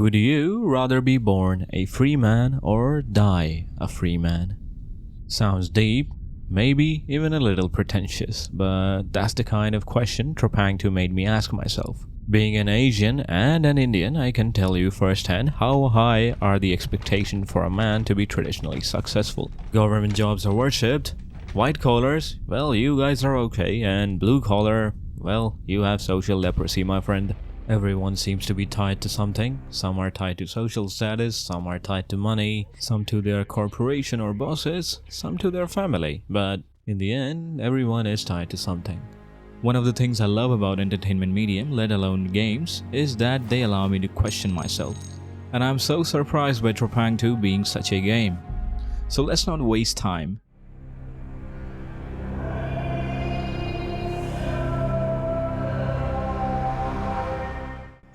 Would you rather be born a free man or die a free man? Sounds deep, maybe even a little pretentious, but that's the kind of question TREPANG2 made me ask myself. Being an Asian and an Indian, I can tell you firsthand how high are the expectations for a man to be traditionally successful. Government jobs are worshipped, white collars, well, you guys are okay, and blue collar, well, you have social leprosy, my friend. Everyone seems to be tied to something. Some are tied to social status, some are tied to money, some to their corporation or bosses, some to their family. But in the end, everyone is tied to something. One of the things I love about entertainment medium, let alone games, is that they allow me to question myself. And I'm so surprised by TREPANG2 being such a game. So let's not waste time.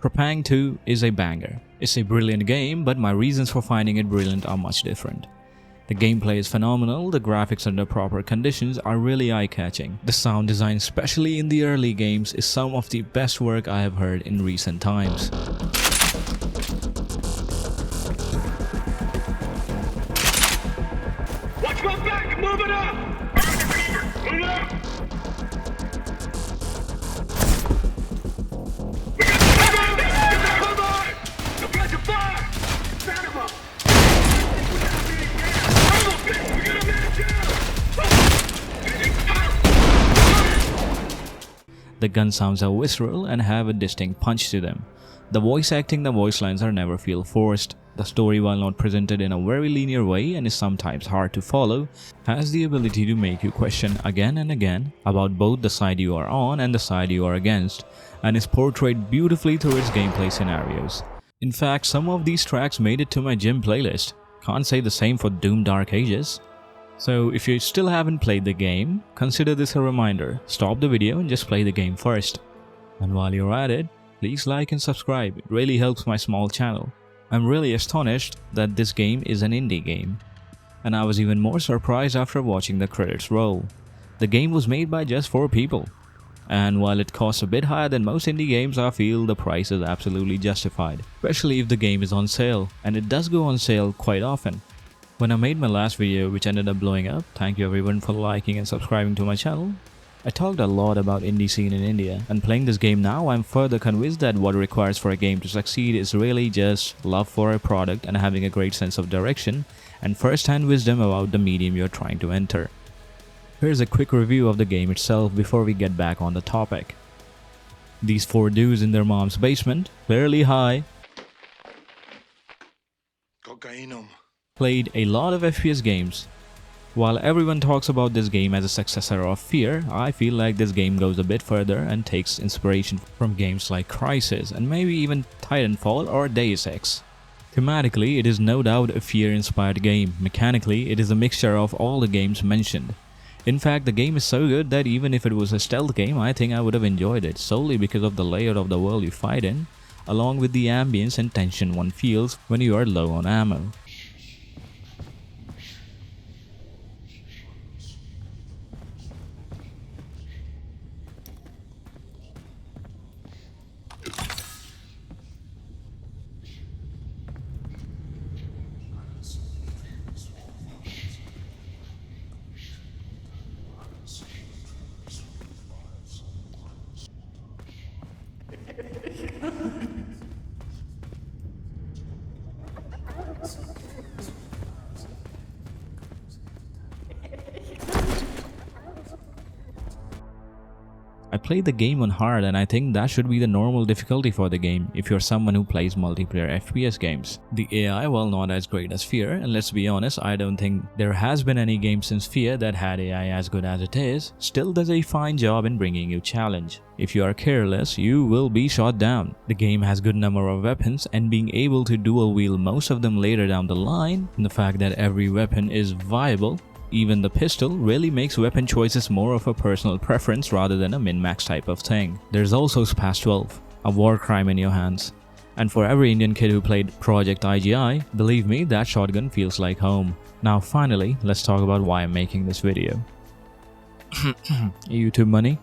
TREPANG2 is a banger. It's a brilliant game, but my reasons for finding it brilliant are much different. The gameplay is phenomenal, the graphics under proper conditions are really eye-catching. The sound design, especially in the early games, is some of the best work I have heard in recent times. Watch my back! Move it up! Move it up! The gun sounds are visceral and have a distinct punch to them. The voice acting, the voice lines are never feel forced. The story, while not presented in a very linear way and is sometimes hard to follow, has the ability to make you question again and again about both the side you are on and the side you are against, and is portrayed beautifully through its gameplay scenarios. In fact, some of these tracks made it to my gym playlist. Can't say the same for Doom Dark Ages. So if you still haven't played the game, consider this a reminder. Stop the video and just play the game first. And while you're at it, please like and subscribe. It really helps my small channel. I'm really astonished that this game is an indie game. And I was even more surprised after watching the credits roll. The game was made by just 4 people. And while it costs a bit higher than most indie games, I feel the price is absolutely justified. Especially if the game is on sale. And it does go on sale quite often. When I made my last video, which ended up blowing up, thank you everyone for liking and subscribing to my channel, I talked a lot about indie scene in India, and playing this game now, I'm further convinced that what it requires for a game to succeed is really just love for a product and having a great sense of direction and first-hand wisdom about the medium you're trying to enter. Here's a quick review of the game itself before we get back on the topic. These 4 dudes in their mom's basement, clearly high, played a lot of FPS games. While everyone talks about this game as a successor of F.E.A.R, I feel like this game goes a bit further and takes inspiration from games like Crysis and maybe even Titanfall or Deus Ex. Thematically, it is no doubt a F.E.A.R inspired game. Mechanically, it is a mixture of all the games mentioned. In fact, the game is so good that even if it was a stealth game, I think I would have enjoyed it solely because of the layout of the world you fight in, along with the ambience and tension one feels when you are low on ammo. I played the game on hard, and I think that should be the normal difficulty for the game if you're someone who plays multiplayer FPS games. The AI, while not as great as F.E.A.R, and let's be honest, I don't think there has been any game since F.E.A.R that had AI as good as it is, still does a fine job in bringing you challenge. If you are careless, you will be shot down. The game has good number of weapons, and being able to dual wield most of them later down the line, and the fact that every weapon is viable, even the pistol, really makes weapon choices more of a personal preference rather than a min-max type of thing. There's also SPAS 12, a war crime in your hands. And for every Indian kid who played Project IGI, believe me, that shotgun feels like home. Now finally, let's talk about why I'm making this video. YouTube money?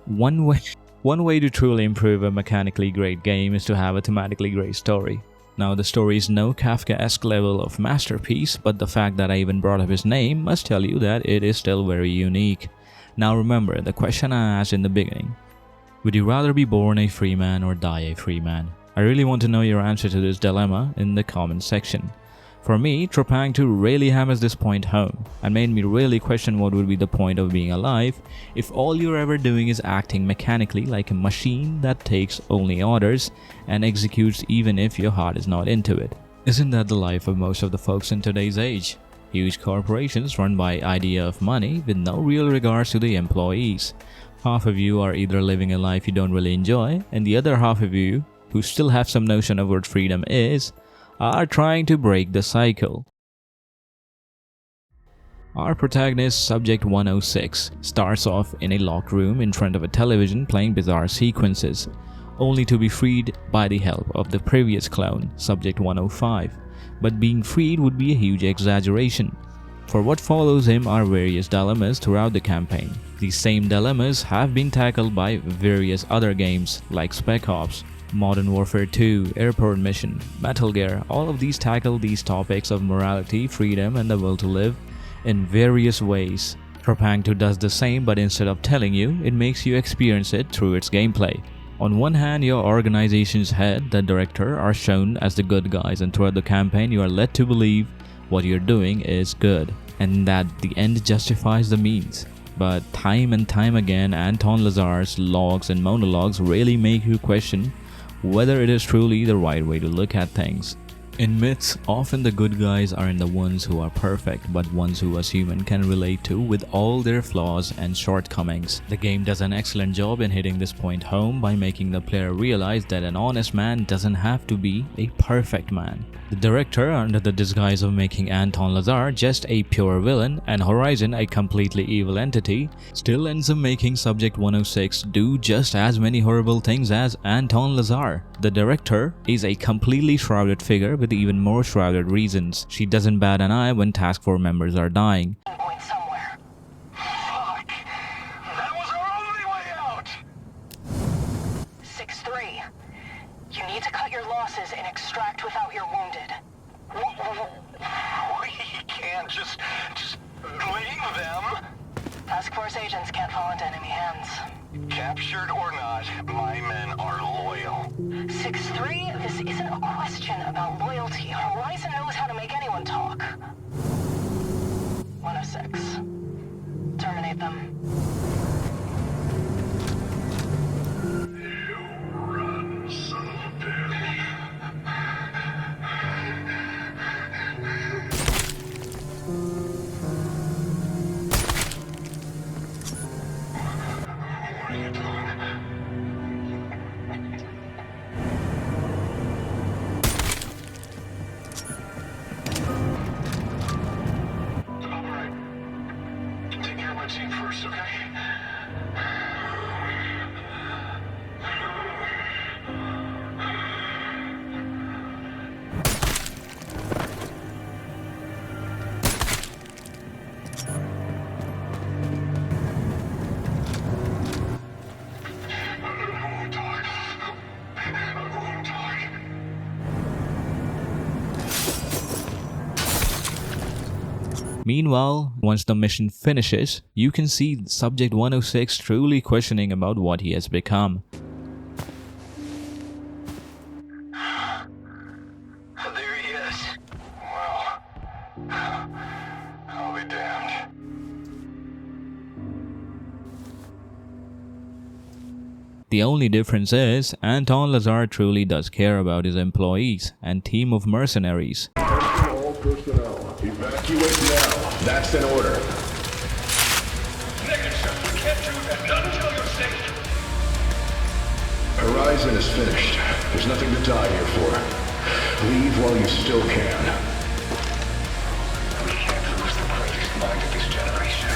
One way to truly improve a mechanically great game is to have a thematically great story. Now, the story is no Kafkaesque level of masterpiece, but the fact that I even brought up his name must tell you that it is still very unique. Now remember, the question I asked in the beginning: would you rather be born a free man or die a free man? I really want to know your answer to this dilemma in the comment section. For me, TREPANG2 really hammers this point home and made me really question what would be the point of being alive if all you're ever doing is acting mechanically like a machine that takes only orders and executes even if your heart is not into it. Isn't that the life of most of the folks in today's age? Huge corporations run by idea of money with no real regards to the employees. Half of you are either living a life you don't really enjoy, and the other half of you, who still have some notion of what freedom is, are trying to break the cycle. Our protagonist, Subject 106, starts off in a locked room in front of a television playing bizarre sequences, only to be freed by the help of the previous clone, Subject 105. But being freed would be a huge exaggeration. For what follows him are various dilemmas throughout the campaign. These same dilemmas have been tackled by various other games like Spec Ops, Modern Warfare 2, Airport Mission, Metal Gear. All of these tackle these topics of morality, freedom, and the will to live in various ways. TREPANG2 does the same, but instead of telling you, it makes you experience it through its gameplay. On one hand, your organization's head, the director, are shown as the good guys, and throughout the campaign you are led to believe what you're doing is good, and that the end justifies the means. But time and time again, Anton Lazar's logs and monologues really make you question whether it is truly the right way to look at things. In myths, often the good guys aren't the ones who are perfect, but ones who us human can relate to with all their flaws and shortcomings. The game does an excellent job in hitting this point home by making the player realize that an honest man doesn't have to be a perfect man. The director, under the disguise of making Anton Lazar just a pure villain and Horizon a completely evil entity, still ends up making Subject 106 do just as many horrible things as Anton Lazar. The director is a completely shrouded figure with even more shrouded reasons. She doesn't bat an eye when Task Force members are dying. Point somewhere. Fuck. That was our only way out. 6-3. You need to cut your losses and extract without you're wounded. We can't just blame them. Task Force agents can't fall into enemy hands. Captured or not, my men are loyal. 6-3, this isn't a question about loyalty. Horizon knows how to make anyone talk. 106. Terminate them. Run, son of a bitch. What are you doing? All right. Take care of my team first, okay? Meanwhile, once the mission finishes, you can see Subject 106 truly questioning about what he has become. There he is. Well, I'll be damned. The only difference is, Anton Lazar truly does care about his employees and team of mercenaries. All personnel, evacuate now. That's an order. Negative, sir. We can't do that. Not until you're safe. Horizon is finished. There's nothing to die here for. Leave while you still can. We can't lose the greatest mind of this generation.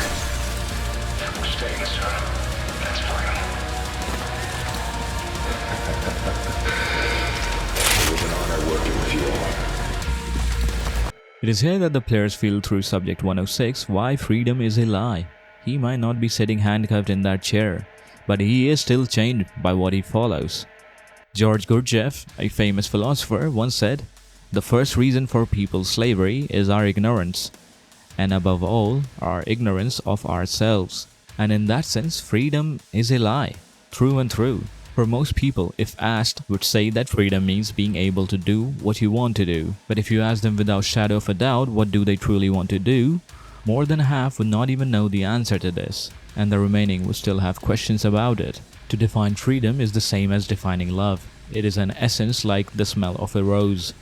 We're staying, sir. That's final. It was an honor working with you all. It is here that the players feel through Subject 106 why freedom is a lie. He might not be sitting handcuffed in that chair, but he is still chained by what he follows. George Gurdjieff, a famous philosopher, once said, The first reason for people's slavery is our ignorance, and above all, our ignorance of ourselves. And in that sense, freedom is a lie, through and through. For most people, if asked, would say that freedom means being able to do what you want to do. But if you ask them without shadow of a doubt what do they truly want to do, more than half would not even know the answer to this, and the remaining would still have questions about it. To define freedom is the same as defining love. It is an essence like the smell of a rose.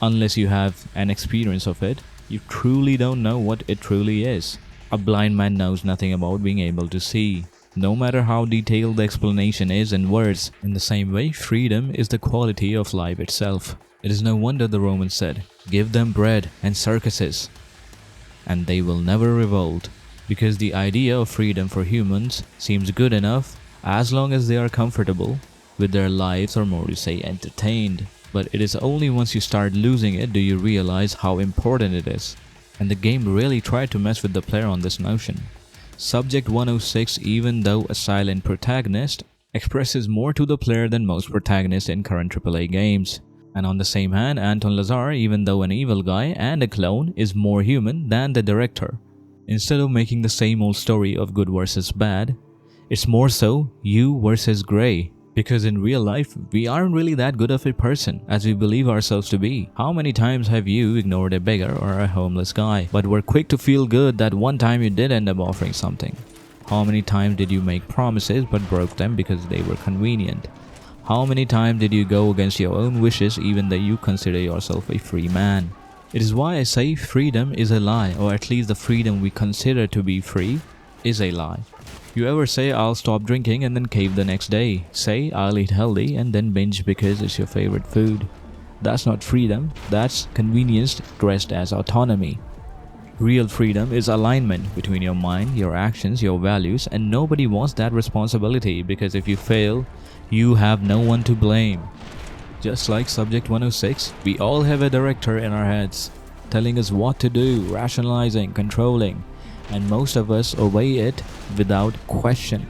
Unless you have an experience of it, you truly don't know what it truly is. A blind man knows nothing about being able to see, no matter how detailed the explanation is in words. In the same way, freedom is the quality of life itself. It is no wonder the Romans said, "Give them bread and circuses, and they will never revolt," because the idea of freedom for humans seems good enough as long as they are comfortable with their lives, or more to say, entertained. But it is only once you start losing it do you realize how important it is. And the game really tried to mess with the player on this notion. Subject 106, even though a silent protagonist, expresses more to the player than most protagonists in current AAA games. And on the same hand, Anton Lazar, even though an evil guy and a clone, is more human than the director. Instead of making the same old story of good versus bad, it's more so you versus Grey. Because in real life, we aren't really that good of a person as we believe ourselves to be. How many times have you ignored a beggar or a homeless guy, but were quick to feel good that one time you did end up offering something? How many times did you make promises but broke them because they were convenient? How many times did you go against your own wishes even though you consider yourself a free man? It is why I say freedom is a lie, or at least the freedom we consider to be free is a lie. You ever say I'll stop drinking and then cave the next day? Say I'll eat healthy and then binge because it's your favorite food? That's not freedom, that's convenience dressed as autonomy. Real freedom is alignment between your mind, your actions, your values, and nobody wants that responsibility because if you fail, you have no one to blame. Just like Subject 106, we all have a director in our heads, telling us what to do, rationalizing, controlling, and most of us obey it without question.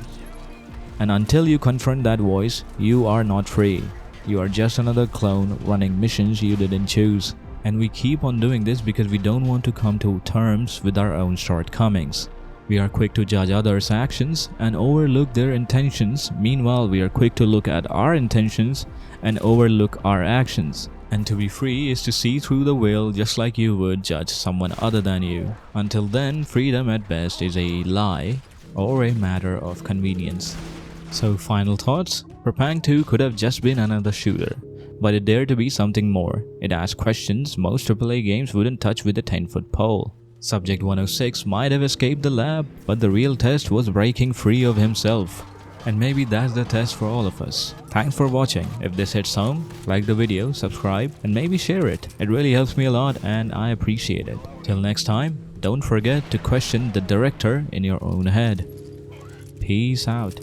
And until you confront that voice, you are not free. You are just another clone running missions you didn't choose. And we keep on doing this because we don't want to come to terms with our own shortcomings. We are quick to judge others' actions and overlook their intentions. Meanwhile, we are quick to look at our intentions and overlook our actions. And to be free is to see through the veil just like you would judge someone other than you. Until then, freedom at best is a lie or a matter of convenience. So final thoughts? TREPANG2 could have just been another shooter, but it dared to be something more. It asked questions most AAA games wouldn't touch with a 10-foot pole. Subject 106 might have escaped the lab, but the real test was breaking free of himself. And maybe that's the test for all of us. Thanks for watching. If this hits home, like the video, subscribe, and maybe share it. It really helps me a lot and I appreciate it. Till next time, don't forget to question the director in your own head. Peace out.